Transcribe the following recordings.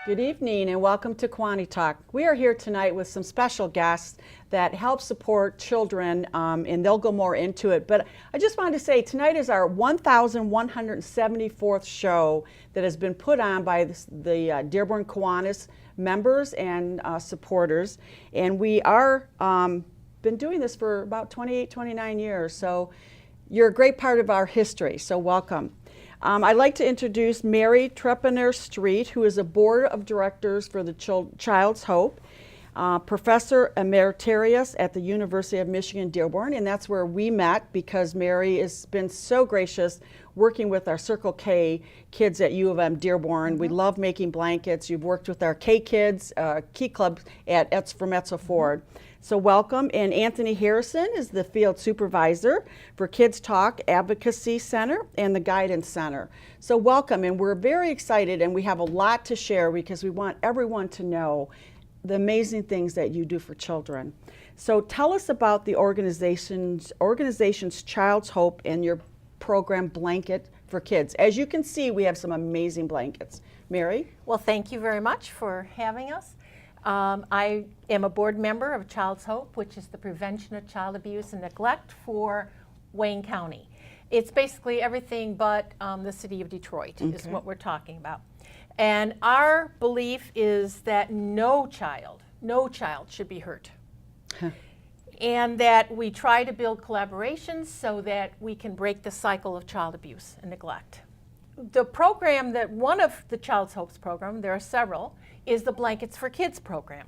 Good evening and welcome to KiwaniTalk. We are here tonight with some special guests that help support children, and they'll go more into it. But I just wanted to say tonight is our 1,174th show that has been put on by the Dearborn Kiwanis members and supporters. And we are been doing this for about 28, 29 years. So you're a great part of our history, so welcome. I'd like to introduce Mary Trepanier Street, who is a board of directors for the Child's Hope, professor emeritus at the University of Michigan Dearborn, and that's where we met because Mary has been so gracious working with our Circle K kids at U of M Dearborn. We love making blankets. You've worked with our K Kids Key Club at Etzo Ford. So welcome. And Anthony Harrison is the field supervisor for Kids Talk Advocacy Center and the Guidance Center. So welcome, and we're very excited, and we have a lot to share because we want everyone to know the amazing things that you do for children. So tell us about the organization's Child's Hope and your program Blanket for Kids. As you can see, we have some amazing blankets. Mary? Well, thank you very much for having us. I am a board member of Child's Hope, which is the prevention of child abuse and neglect for Wayne County. It's basically everything but the city of Detroit is what we're talking about. And our belief is that no child should be hurt. And that we try to build collaborations so that we can break the cycle of child abuse and neglect. The program that one of the Child's Hope's program, there are several, is the Blankets for Kids program.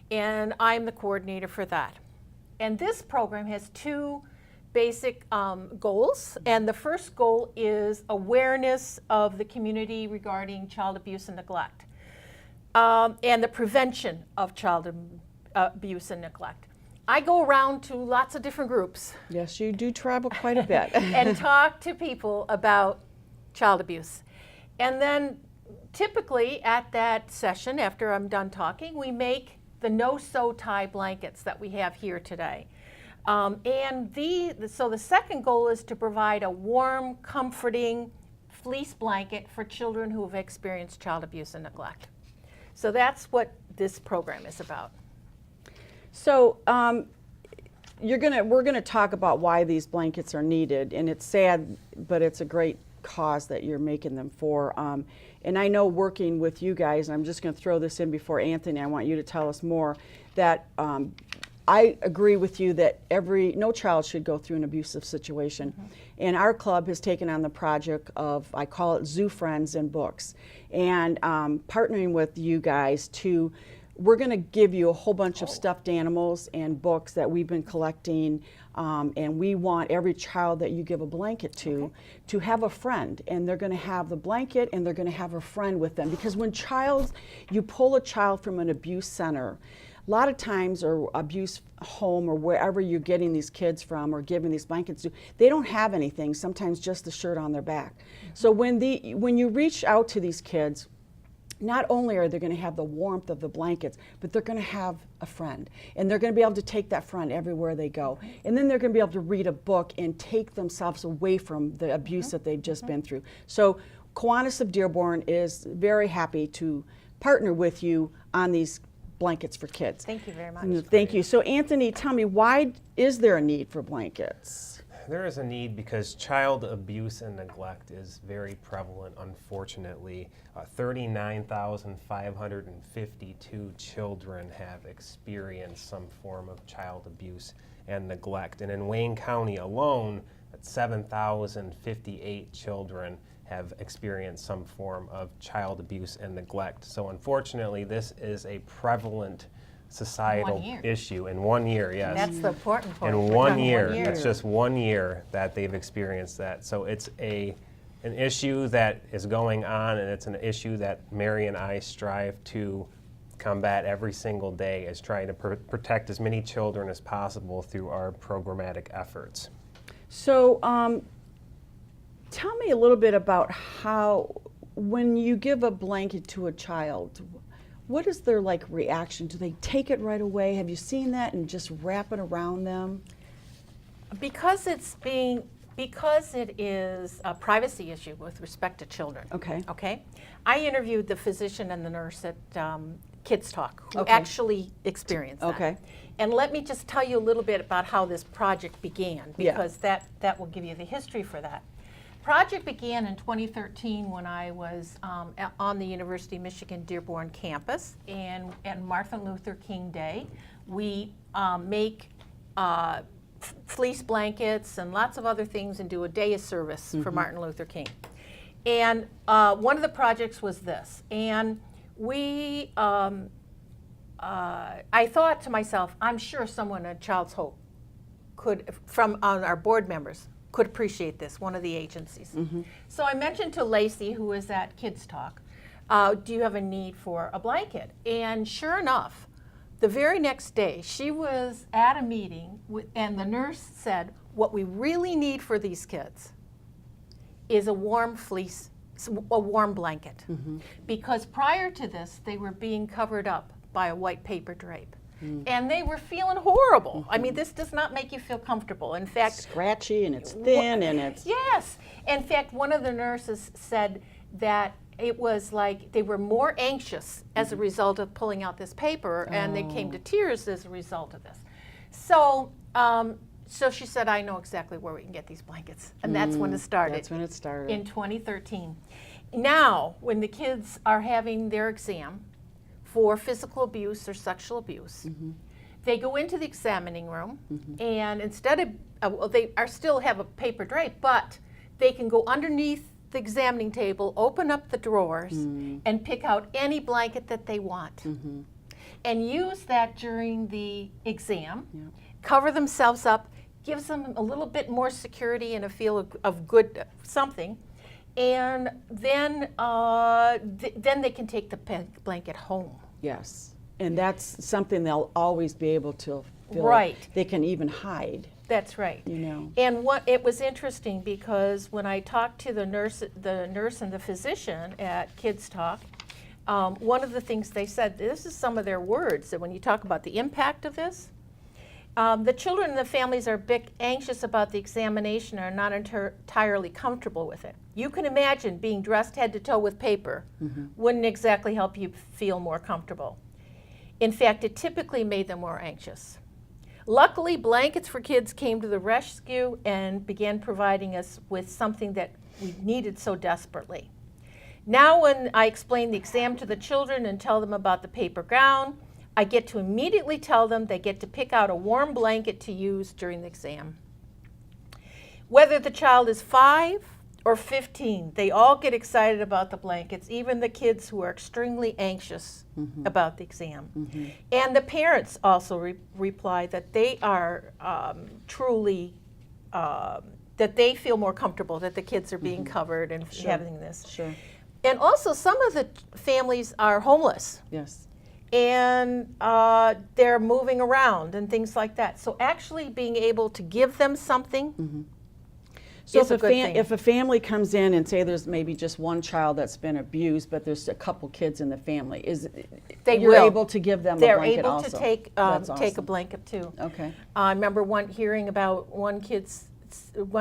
And I'm the coordinator for that. And this program has two basic goals. And the first goal is awareness of the community regarding child abuse and neglect. And the prevention of child abuse and neglect. I go around to lots of different groups. Yes, you do travel quite a bit. And talk to people about child abuse. And then typically at that session, after I'm done talking, we make the no-sew-tie blankets that we have here today. So the second goal is to provide a warm, comforting fleece blanket for children who have experienced child abuse and neglect. So that's what this program is about. So we're gonna talk about why these blankets are needed, and it's sad, but it's a great cause that you're making them for. And I know working with you guys, and I'm just going to throw this in before Anthony, I want you to tell us more, that I agree with you that no child should go through an abusive situation. And our club has taken on the project of, I call it Zoo Friends and Books, and partnering with you guys we're going to give you a whole bunch of stuffed animals and books that we've been collecting, and we want every child that you give a blanket to have a friend, and they're going to have the blanket and they're going to have a friend with them, because when you pull a child from an abuse center, a lot of times, or abuse home, or wherever you're getting these kids from or giving these blankets to, they don't have anything, sometimes just the shirt on their back. So when you reach out to these kids, not only are they going to have the warmth of the blankets, but they're going to have a friend. And they're going to be able to take that friend everywhere they go. And then they're going to be able to read a book and take themselves away from the abuse that they've just been through. So Kiwanis of Dearborn is very happy to partner with you on these blankets for kids. Thank you very much. Thank you. So Anthony, tell me, why is there a need for blankets? There is a need because child abuse and neglect is very prevalent, unfortunately. 39,552 children have experienced some form of child abuse and neglect. And in Wayne County alone, 7,058 children have experienced some form of child abuse and neglect. So unfortunately, this is a prevalent societal issue in 1 year, yes. That's the important part. In 1 year, it's just 1 year that they've experienced that. So it's an issue that is going on, and it's an issue that Mary and I strive to combat every single day, is trying to protect as many children as possible through our programmatic efforts. So tell me a little bit about how, when you give a blanket to a child, what is their reaction? Do they take it right away? Have you seen that and just wrap it around them? Because it's being Because it is a privacy issue with respect to children. Okay. Okay. I interviewed the physician and the nurse at KidsTalk who Okay. actually experienced that. Okay. And let me just tell you a little bit about how this project began, Yeah. because that will give you the history for that. Project began in 2013 when I was on the University of Michigan Dearborn campus, and Martin Luther King Day, we make fleece blankets and lots of other things and do a day of service for Martin Luther King. And one of the projects was this, and we, I thought to myself, I'm sure someone at Child's Hope could, from on our board members, could appreciate this, one of the agencies. So I mentioned to Lacey, who was at KidsTalk, do you have a need for a blanket? And sure enough, the very next day, she was at a meeting, and the nurse said, what we really need for these kids is a warm fleece, a warm blanket. Because prior to this, they were being covered up by a white paper drape. And they were feeling horrible. I mean, this does not make you feel comfortable. In fact, Scratchy and it's thin and it's... yes. In fact, one of the nurses said that it was like they were more anxious as a result of pulling out this paper, and they came to tears as a result of this. So, so she said, I know exactly where we can get these blankets. And that's when it started. That's when it started. In 2013. Now, when the kids are having their exam for physical abuse or sexual abuse, they go into the examining room, and instead of, well, they are still have a paper drape, but they can go underneath the examining table, open up the drawers, and pick out any blanket that they want. And use that during the exam, cover themselves up, gives them a little bit more security and a feel of good something, and then then they can take the blanket home. Yes. And that's something they'll always be able to feel. Right. They can even hide. That's right. You know. And what it was interesting, because when I talked to the nurse and the physician at KidsTalk, one of the things they said, this is some of their words, that when you talk about the impact of this, the children and the families are a bit anxious about the examination and are not entirely comfortable with it. You can imagine being dressed head to toe with paper wouldn't exactly help you feel more comfortable. In fact, it typically made them more anxious. Luckily, Blankets for Kids came to the rescue and began providing us with something that we needed so desperately. Now when I explain the exam to the children and tell them about the paper gown, I get to immediately tell them they get to pick out a warm blanket to use during the exam. Whether the child is 5 or 15, they all get excited about the blankets, even the kids who are extremely anxious about the exam. And the parents also reply that they are truly, that they feel more comfortable that the kids are being covered and having this. Sure. And also some of the families are homeless. Yes. And they're moving around and things like that. So actually being able to give them something So is a good thing. if a family comes in and say there's maybe just one child that's been abused, but there's a couple kids in the family, you're will. able to give them a They're blanket able also? to take That's take a awesome. blanket too. Okay. I remember hearing about one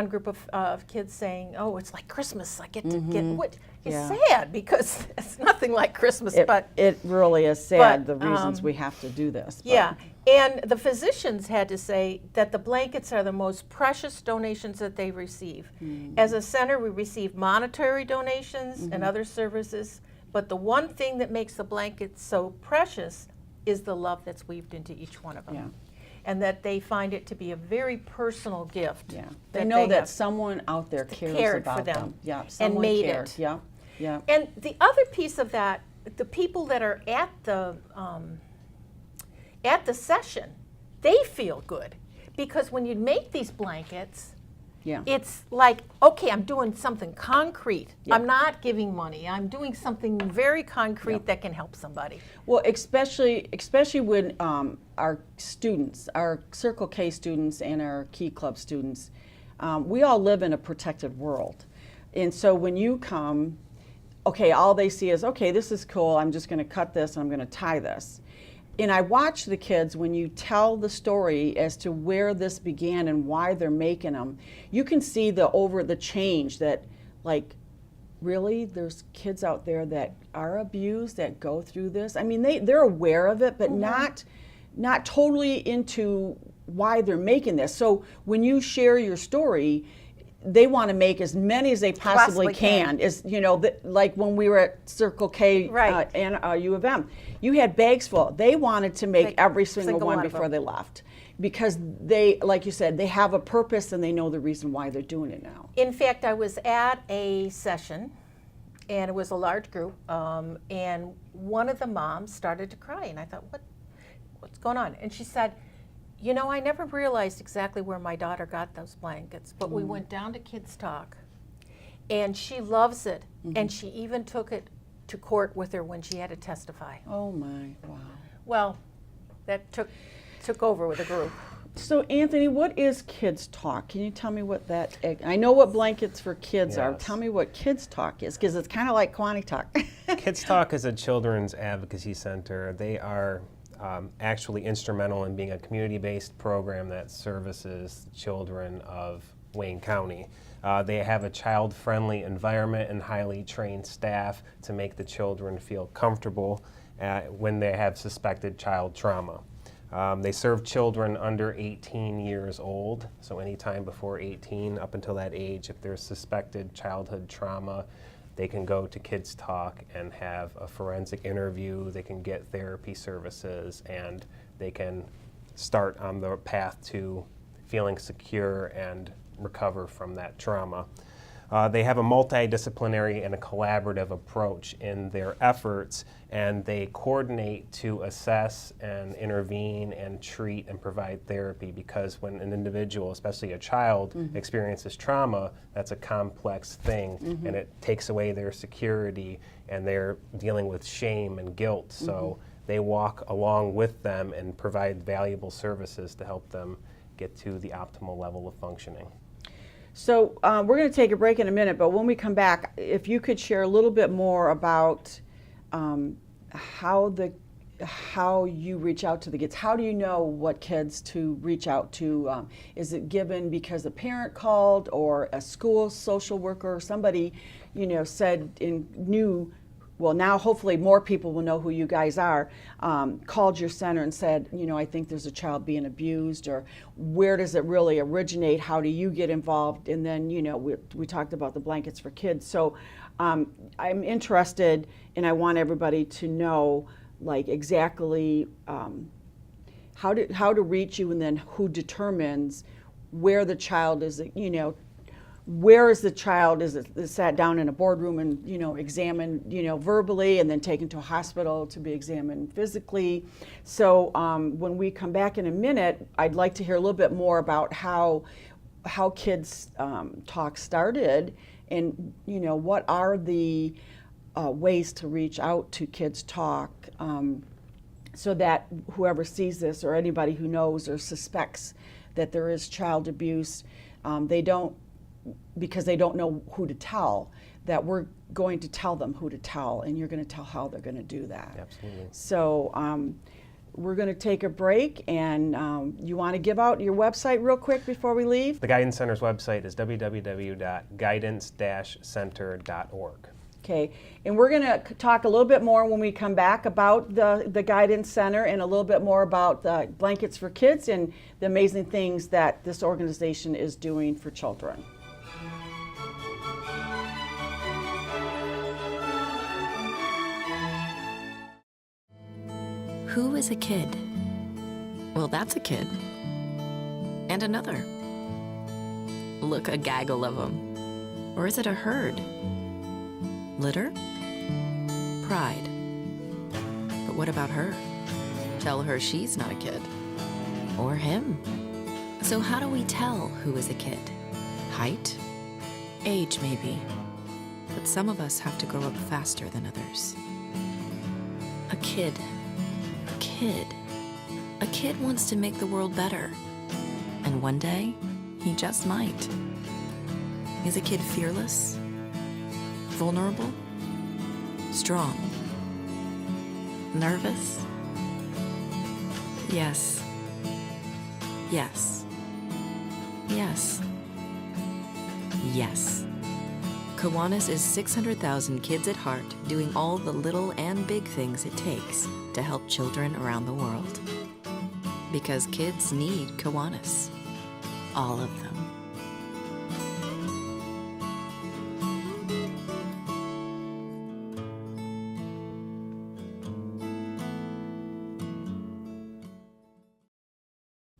group of kids saying, "Oh, it's like Christmas. I get to get what." It's Yeah. sad because it's nothing like Christmas, but It really is sad, but, the reasons we have to do this. but- yeah. And the physicians had to say that the blankets are the most precious donations that they receive. As a center, we receive monetary donations and other services, but the one thing that makes the blankets so precious is the love that's weaved into each one of them. Yeah. And that they find it to be a very personal gift. Yeah. They know have. that someone out there cares cared for about them Yeah. and Someone made cared. it. Yeah. Yeah. And the other piece of that, the people that are at the session, they feel good, because when you make these blankets, Yeah. it's like, okay, I'm doing something concrete. Yeah. I'm not giving money. I'm doing something very concrete Yeah. that can help somebody. Well, especially when our students, our Circle K students and our Key Club students, we all live in a protected world. And so when you come, okay, all they see is, okay, this is cool, I'm just going to cut this and I'm going to tie this. and I watch the kids when you tell the story as to where this began and why they're making them. You can see the change that, like, really, there's kids out there that are abused, that go through this. I mean, they're aware of it, but not totally into why they're making this. So when you share your story, they want to make as many as they possibly can. As you know, like when we were at Circle K and U of M, you had bags full. They wanted to make every single one before they left, because they, like you said, they have a purpose and they know the reason why they're doing it now. In fact, I was at a session, and it was a large group, and one of the moms started to cry, and I thought, what's going on? And she said, you know, I never realized exactly where my daughter got those blankets, but we went down to Kids Talk, and she loves it, and she even took it to court with her when she had to testify. Oh my, wow. Well, that took over with the group. So Anthony, what is Kids Talk? Can you tell me what that, I know what Blankets for Kids are. Tell me what Kids Talk is, because it's kind of like KiwaniTalk. Kids Talk is a children's advocacy center. They are actually instrumental in being a community-based program that services children of Wayne County. They have a child-friendly environment and highly trained staff to make the children feel comfortable when they have suspected child trauma. They serve children under 18 years old, so anytime before 18 up until that age, if there's suspected childhood trauma, they can go to Kids Talk and have a forensic interview, they can get therapy services, and they can start on the path to feeling secure and recover from that trauma. They have a multidisciplinary and a collaborative approach in their efforts, and they coordinate to assess and intervene and treat and provide therapy, because when an individual, especially a child, experiences trauma, that's a complex thing, and it takes away their security, and they're dealing with shame and guilt. So they walk along with them and provide valuable services to help them get to the optimal level of functioning. So we're going to take a break in a minute, but when we come back, if you could share a little bit more about how you reach out to the kids. How do you know what kids to reach out to? Is it given because a parent called, or a school social worker, or somebody, you know, said and knew? Well, now hopefully more people will know who you guys are, called your center and said, you know, I think there's a child being abused, or where does it really originate? How do you get involved? And then, you know, we talked about the Blankets for Kids. So I'm interested, and I want everybody to know, like, exactly how to reach you, and then who determines where the child is, you know, where is the child? Is it sat down in a boardroom and, you know, examined, you know, verbally, and then taken to a hospital to be examined physically? So when we come back in a minute, I'd like to hear a little bit more about how Kids Talk started, and, you know, what are the ways to reach out to Kids Talk, so that whoever sees this, or anybody who knows or suspects that there is child abuse, because they don't know who to tell, that we're going to tell them who to tell, and you're going to tell how they're going to do that. Absolutely. So we're going to take a break, and you want to give out your website real quick before we leave? The Guidance Center's website is www.guidance-center.org. Okay, and we're going to talk a little bit more when we come back about the Guidance Center, and a little bit more about the Blankets for Kids and the amazing things that this organization is doing for children. Who is a kid? Well, that's a kid. And another. Look, a gaggle of them. Or is it a herd? Litter? Pride. But what about her? Tell her she's not a kid. Or him. So how do we tell who is a kid? Height? Age, maybe. But some of us have to grow up faster than others. A kid. A kid wants to make the world better. And one day, he just might. Is a kid fearless? Vulnerable? Strong? Nervous? Yes. Yes. Yes. Yes. Kiwanis is 600,000 kids at heart doing all the little and big things it takes to help children around the world. Because kids need Kiwanis. All of them.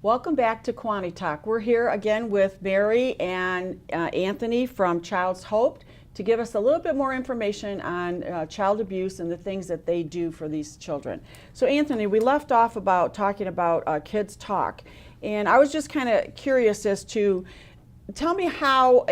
Welcome back to KiwaniTalk. We're here again with Mary and Anthony from Child's Hope to give us a little bit more information on child abuse and the things that they do for these children. So Anthony, we left off about talking about Kids Talk, and I was just kind of curious as to, tell me how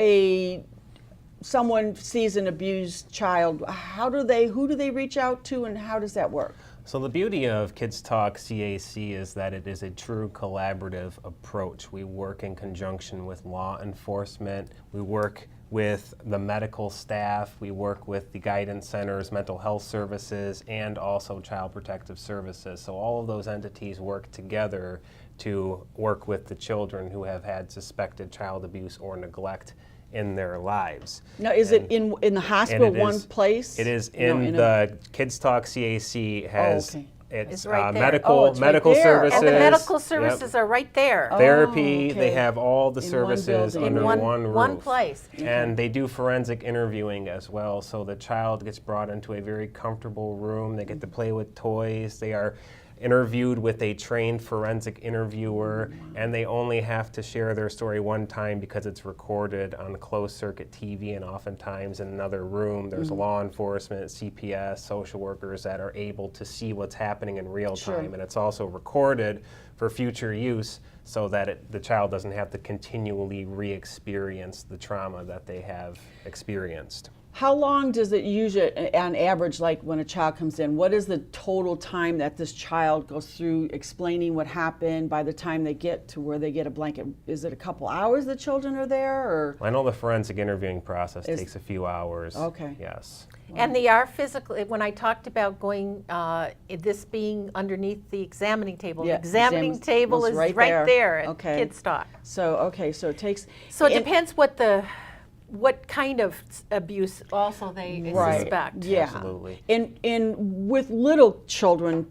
someone sees an abused child. Who do they reach out to, and how does that work? So the beauty of Kids Talk CAC is that it is a true collaborative approach. We work in conjunction with law enforcement, we work with the medical staff, we work with the guidance centers, mental health services, and also child protective services. So all of those entities work together to work with the children who have had suspected child abuse or neglect in their lives. Now, is it in the hospital one place? It is in the Kids Talk CAC has it's right there. medical It's right medical there. services. And the medical Yep. services are right there. Therapy, okay. they have all the In one services building. under In one roof. one place. And they do forensic interviewing as well, so the child gets brought into a very comfortable room. They get to play with toys. They are interviewed with a trained forensic interviewer, and they only have to share their story one time because it's recorded on closed circuit TV, and oftentimes in another room there's law enforcement, CPS, social workers that are able to see what's happening in real time, and it's also recorded for future use so that the child doesn't have to continually re-experience the trauma that they have experienced. How long does it usually, on average, like when a child comes in, what is the total time that this child goes through explaining what happened by the time they get to where they get a blanket? Is it a couple hours the children are there, or? I know the forensic interviewing process takes a few hours. Okay. Yes. And they are physically, when I talked about going, this being underneath the examining table, Yeah, the examining exam table was is right right there. there at Okay. Kids Talk. So it takes. So it and- depends what kind of abuse also they Right. suspect. Yeah. Absolutely. And with little children,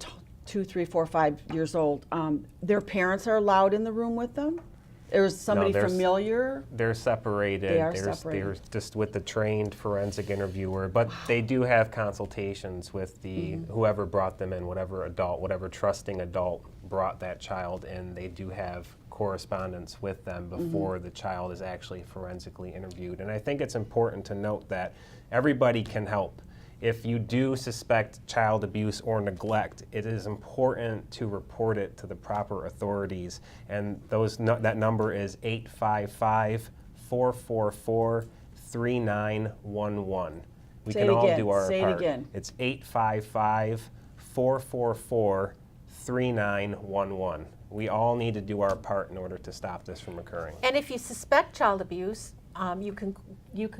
2, 3, 4, 5 years old, their parents are allowed in the room with them? There's somebody there's- familiar? They're separated. They are They're separated. just with the trained forensic interviewer, but they do have consultations with the whoever brought them in, whatever trusting adult brought that child in. They do have correspondence with them before the child is actually forensically interviewed. And I think it's important to note that everybody can help. If you do suspect child abuse or neglect, it is important to report it to the proper authorities. And that number is 855-444-3911. We Say can it all again. do our Say it part. again. It's 855-444-3911. We all need to do our part in order to stop this from occurring. And if you suspect child abuse, you can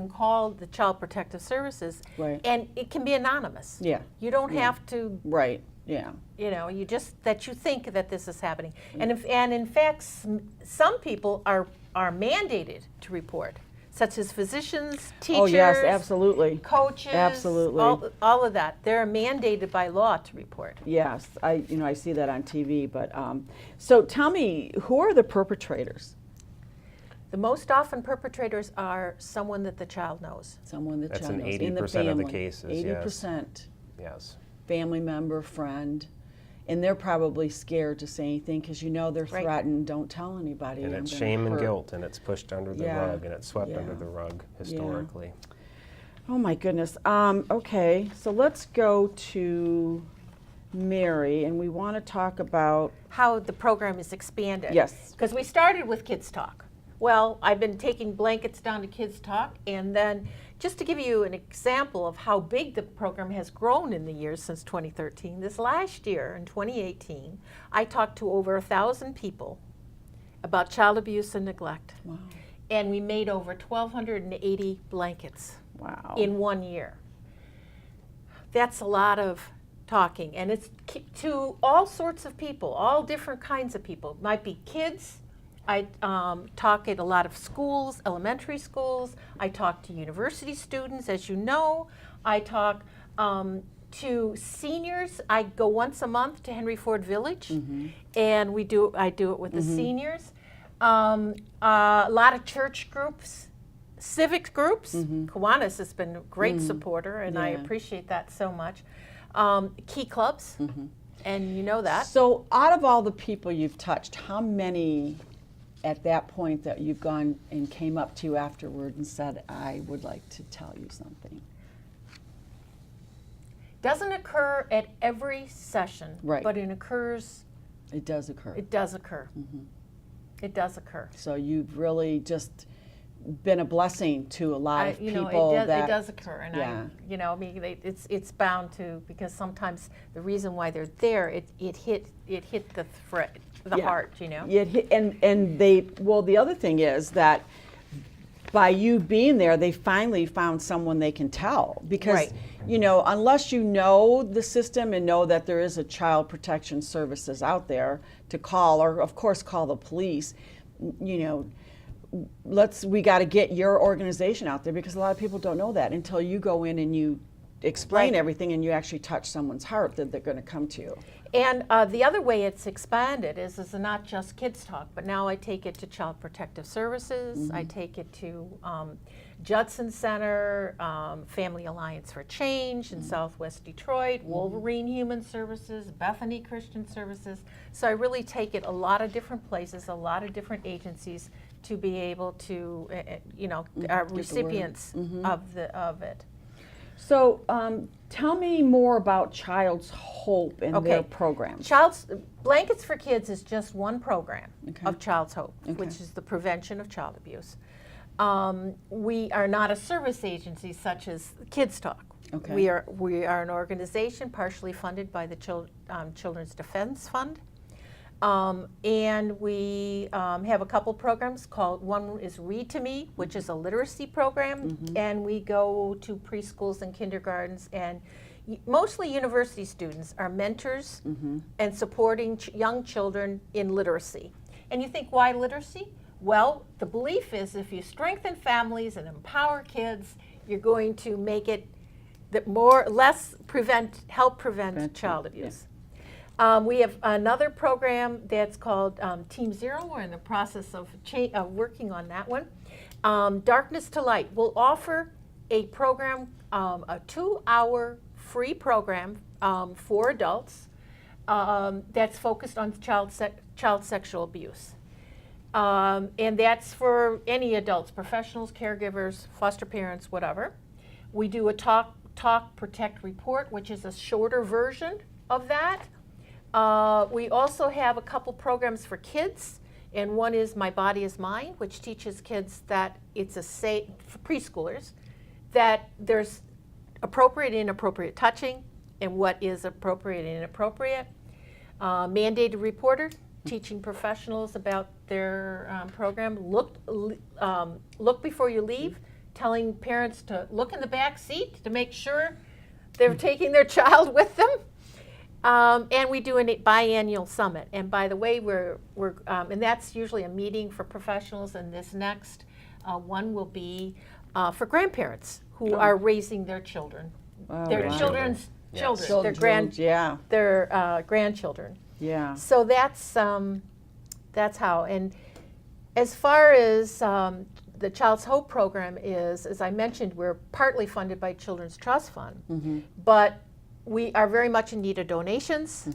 call the Child Protective Services, Right. and it can be anonymous. Yeah. You don't have to, Right, yeah. you just that you think that this is happening. And in fact, some people are mandated to report, such as physicians, teachers. Oh, yes, absolutely. Coaches. Absolutely. All of that. They're mandated by law to report. Yes, I see that on TV, but, so tell me, who are the perpetrators? The most often perpetrators are someone that the child knows. Someone the That's child in knows, 80% of the family. cases, 80%. Yes. Family member, friend, and they're probably scared to say anything because they're Right. threatened, don't tell anybody. And I'm it's gonna shame and hurt." guilt, and it's pushed under the Yeah. rug, and it's swept under Yeah. the rug historically. Oh my goodness. Okay, so let's go to Mary, and we want to talk about, How the program is expanded. Yes. Because we started with Kids Talk. Well, I've been taking blankets down to Kids Talk, and then just to give you an example of how big the program has grown in the years since 2013, this last year, in 2018, I talked to over 1,000 people about child abuse and neglect. wow, And we made over 1,280 blankets wow. in 1 year. That's a lot of talking, and it's to all sorts of people, all different kinds of people. Might be kids. I talk at a lot of schools, elementary schools. I talk to university students, as you know. I talk to seniors. I go once a month to Henry Ford Village, and I do it with the seniors. A lot of church groups, civic groups. Kiwanis has been a great supporter, and I appreciate that so much. Key clubs, and you know that. So out of all the people you've touched, how many at that point that you've gone and came up to you afterward and said, I would like to tell you something? Doesn't occur at every session, Right. but it occurs. It does occur. It does occur. It does occur. So you've really just been a blessing to a lot of people. It does occur, and yeah. I mean, it's bound to, because sometimes the reason why they're there, it hit the heart, you know. The other thing is that by you being there, they finally found someone they can tell, because Right. Unless you know the system and know that there is a child protection services out there to call, or of course call the police, we got to get your organization out there, because a lot of people don't know that until you go in and you explain Right. everything and you actually touch someone's heart, that they're going to come to you. And the other way it's expanded is not just Kids Talk, but now I take it to Child Protective Services. I take it to Judson Center, Family Alliance for Change in Southwest Detroit, Wolverine Human Services, Bethany Christian Services. So I really take it a lot of different places, a lot of different agencies, to be able to, recipients of it. So tell me more about Child's Hope and their program. Blankets for Kids is just one program Okay. of Child's Hope, which is the prevention of child abuse. We are not a service agency such as Kids Talk. Okay. We are an organization partially funded by the Children's Defense Fund. And we have a couple programs called, one is Read to Me, which is a literacy program, and we go to preschools and kindergartens, and mostly university students are mentors and supporting young children in literacy. And you think, why literacy? Well, the belief is if you strengthen families and empower kids, you're going to make it help prevent child abuse. We have another program that's called Team Zero. We're in the process of working on that one. Darkness to Light will offer a program, a 2-hour free program for adults that's focused on child sexual abuse. And that's for any adults, professionals, caregivers, foster parents, whatever. We do a Talk, Protect, Report, which is a shorter version of that. We also have a couple programs for kids, and one is My Body Is Mine, which teaches kids that it's for preschoolers, that there's appropriate and inappropriate touching, and what is appropriate and inappropriate. Mandated Reporter, teaching professionals about their program. Look before you leave, telling parents to look in the back seat to make sure they're taking their child with them. And we do a biannual summit. And by the way, and that's usually a meeting for professionals. And this next one will be for grandparents who are raising their children, their children's children, their grandchildren. Yeah. So that's how. And as far as the Child's Hope program is, as I mentioned, we're partly funded by Children's Trust Fund, but we are very much in need of donations,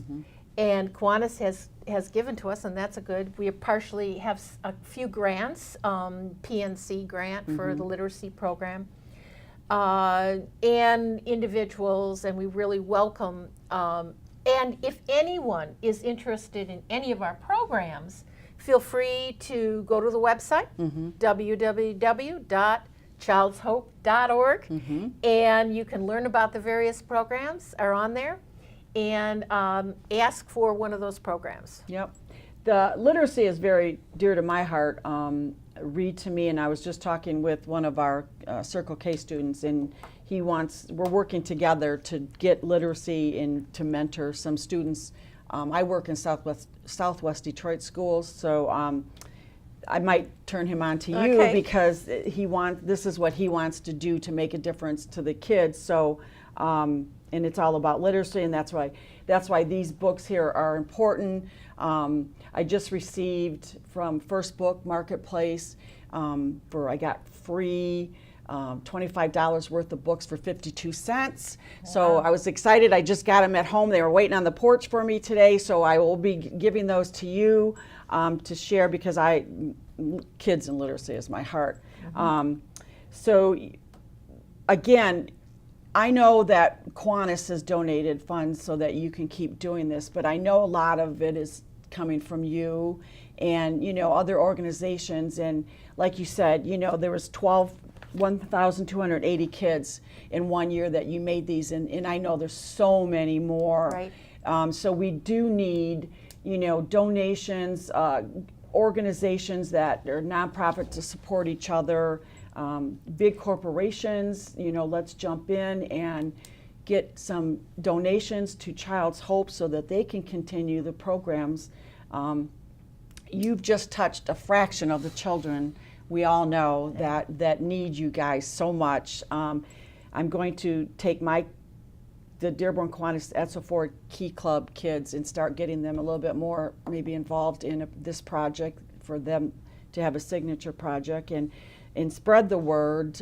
and Kiwanis has given to us, and that's a good. We partially have a few grants, PNC grant for the literacy program, and individuals, and we really welcome. And if anyone is interested in any of our programs, feel free to go to the website, www.childshope.org, and you can learn about the various programs are on there, and ask for one of those programs. Yep. The literacy is very dear to my heart. read to me, and I was just talking with one of our Circle K students, and we're working together to get literacy and to mentor some students. I work in Southwest Detroit schools, so I might turn him on to you because this is what he wants to do to make a difference to the kids. So, and it's all about literacy, and that's why these books here are important. I just received from First Book Marketplace I got free $25 worth of books for 52 cents. Wow. So I was excited. I just got them at home. They were waiting on the porch for me today, so I will be giving those to you to share because kids and literacy is my heart. Mm-hmm. So again, I know that Kiwanis has donated funds so that you can keep doing this, but I know a lot of it is coming from you and, other organizations. And like you said, there was 1,280 kids in 1 year that you made these, and I know there's so many more. Right. So we do need, donations, organizations that are nonprofit to support each other. Big corporations, let's jump in and get some donations to Child's Hope so that they can continue the programs. You've just touched a fraction of the children we all know that need you guys so much. I'm going to take the Dearborn Kiwanis ETSO4 Key Club kids and start getting them a little bit more maybe involved in this project for them to have a signature project and spread the word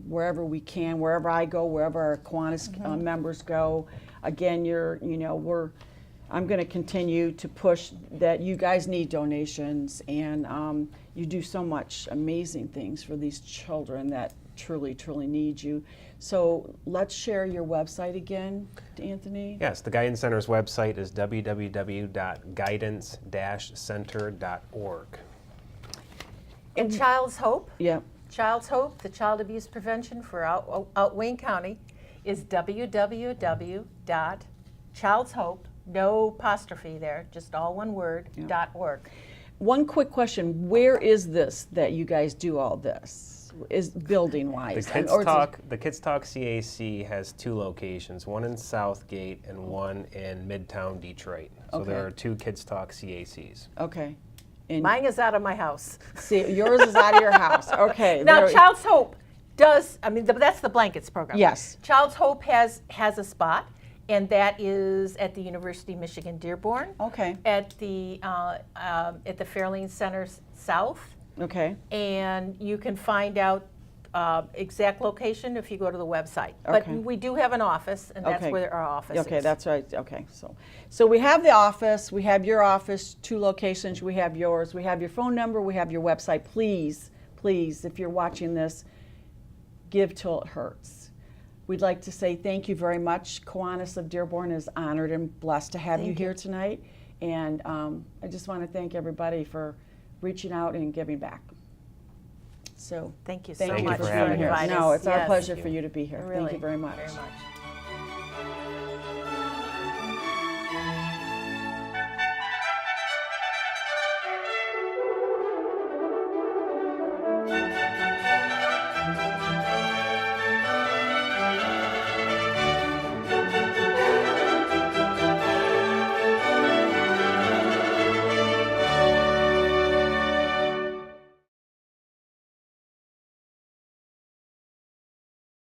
wherever we can, wherever I go, wherever our Kiwanis members go. Again, I'm going to continue to push that you guys need donations, and you do so much amazing things for these children that truly, truly need you. So let's share your website again, Anthony. Yes, the Guidance Center's website is www.guidance-center.org. And Child's Hope? Yeah. Child's Hope, the child abuse prevention for out Wayne County, is www.childshope, no apostrophe there, just all one word, .org. One quick question, where is this that you guys do all this, is building-wise? The Kids Talk CAC has 2 locations, one in Southgate and one in Midtown Detroit. So there are 2 Kids Talk CACs. Okay. And mine is out of my house. See, yours is out of your house. Okay. Now, Child's Hope does, that's the blankets program. Yes. Child's Hope has a spot, and that is at the University of Michigan Dearborn. Okay. At the Fairlane Center South. Okay. And you can find out exact location if you go to the website. Okay. But we do have an office, and that's where our office is. Okay, that's right. Okay, so we have the office, we have your office, 2 locations, we have yours, we have your phone number, we have your website. Please, please, if you're watching this, give till it hurts. We'd like to say thank you very much. Kiwanis of Dearborn is honored and blessed to have you here tonight. And I just want to thank everybody for reaching out and giving back. So thank you so much for having us. No, it's our Yes. pleasure for you to be here. Really, thank you very much. Very much.